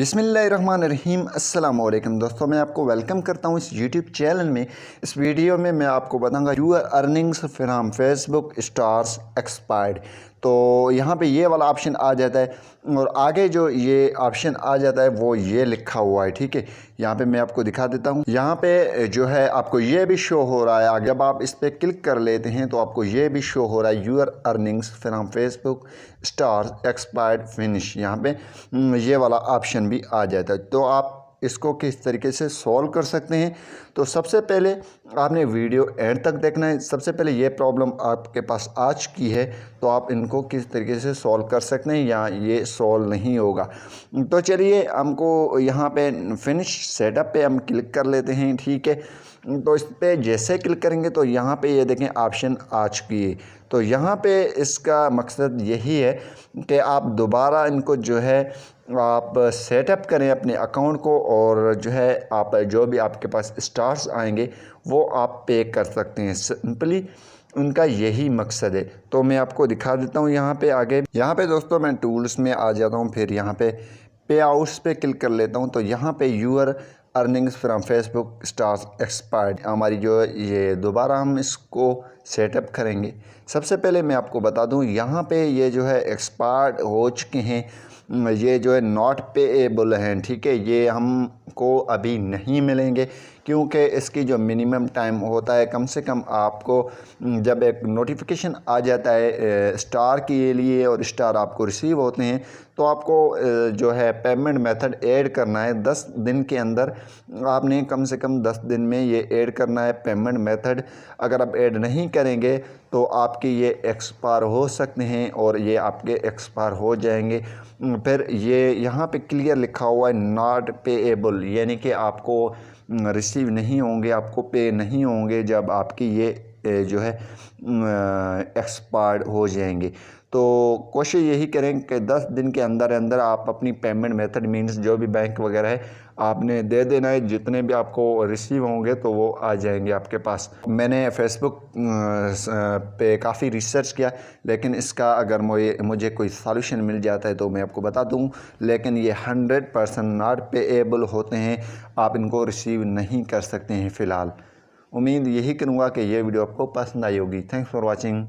बिस्मिल्लाहिर्रहमानिर्रहीम अस्सलाम वालेकुम दोस्तों, मैं आपको वेलकम करता हूं इस यूट्यूब चैनल में। इस वीडियो में मैं आपको बताऊंगा your earnings from Facebook stars expired. तो यहाँ पे ये वाला ऑप्शन आ जाता है और आगे जो ये ऑप्शन आ जाता है वो ये लिखा हुआ है, ठीक है। यहाँ पे मैं आपको दिखा देता हूँ। यहाँ पे जो है आपको ये भी शो हो रहा है। आगे जब आप इस पर क्लिक कर लेते हैं तो आपको ये भी शो हो रहा है your earnings from Facebook stars expired finish. यहाँ पे ये वाला ऑप्शन भी आ जाता है। तो आप इसको किस तरीके से सॉल्व कर सकते हैं, तो सबसे पहले आपने वीडियो एंड तक देखना है। सबसे पहले ये प्रॉब्लम आपके पास आ चुकी है तो आप इनको किस तरीके से सॉल्व कर सकते हैं या ये सॉल्व नहीं होगा। तो चलिए हमको यहाँ पे फिनिश सेटअप पे हम क्लिक कर लेते हैं, ठीक है। तो इस पर जैसे क्लिक करेंगे तो यहाँ पे ये देखें ऑप्शन आ चुकी है। तो यहाँ पे इसका मकसद यही है कि आप दोबारा इनको जो है आप सेटअप करें अपने अकाउंट को, और जो है आप जो भी आपके पास स्टार्स आएंगे वो आप पे कर सकते हैं। सिंपली उनका यही मकसद है। तो मैं आपको दिखा देता हूँ यहाँ पे आगे। यहाँ पे दोस्तों मैं टूल्स में आ जाता हूँ, फिर यहाँ पे पे आउट्स पे क्लिक कर लेता हूँ। तो यहाँ पे your earnings from Facebook stars expired हमारी जो ये दोबारा हम इसको सेटअप करेंगे। सबसे पहले मैं आपको बता दूं यहाँ पे ये जो है एक्सपायर्ड हो चुके हैं, ये जो है नॉट पेएबल हैं, ठीक है। ये हमको अभी नहीं मिलेंगे क्योंकि इसकी जो मिनिमम टाइम होता है, कम से कम आपको जब एक नोटिफिकेशन आ जाता है स्टार के लिए और स्टार आपको रिसीव होते हैं तो आपको जो है पेमेंट मेथड ऐड करना है 10 दिन के अंदर। आपने कम से कम 10 दिन में ये ऐड करना है पेमेंट मेथड। अगर आप ऐड नहीं करेंगे तो आपके ये एक्सपायर हो सकते हैं और ये आपके एक्सपायर हो जाएंगे। फिर ये यहाँ पे क्लियर लिखा हुआ है नॉट पेएबल, यानी कि आपको रिसीव नहीं होंगे, आपको पे नहीं होंगे जब आपकी ये जो है एक्सपायर्ड हो जाएंगे। तो कोशिश यही करें कि 10 दिन के अंदर अंदर आप अपनी पेमेंट मेथड मीन्स जो भी बैंक वगैरह है आपने दे देना है। जितने भी आपको रिसीव होंगे तो वो आ जाएंगे आपके पास। मैंने फेसबुक पे काफ़ी रिसर्च किया, लेकिन इसका अगर मुझे कोई सॉल्यूशन मिल जाता है तो मैं आपको बता दूं, लेकिन ये 100% नॉट पेएबल होते हैं, आप इनको रिसीव नहीं कर सकते हैं फ़िलहाल। उम्मीद यही करूँगा कि ये वीडियो आपको पसंद आई होगी। Thanks for watching.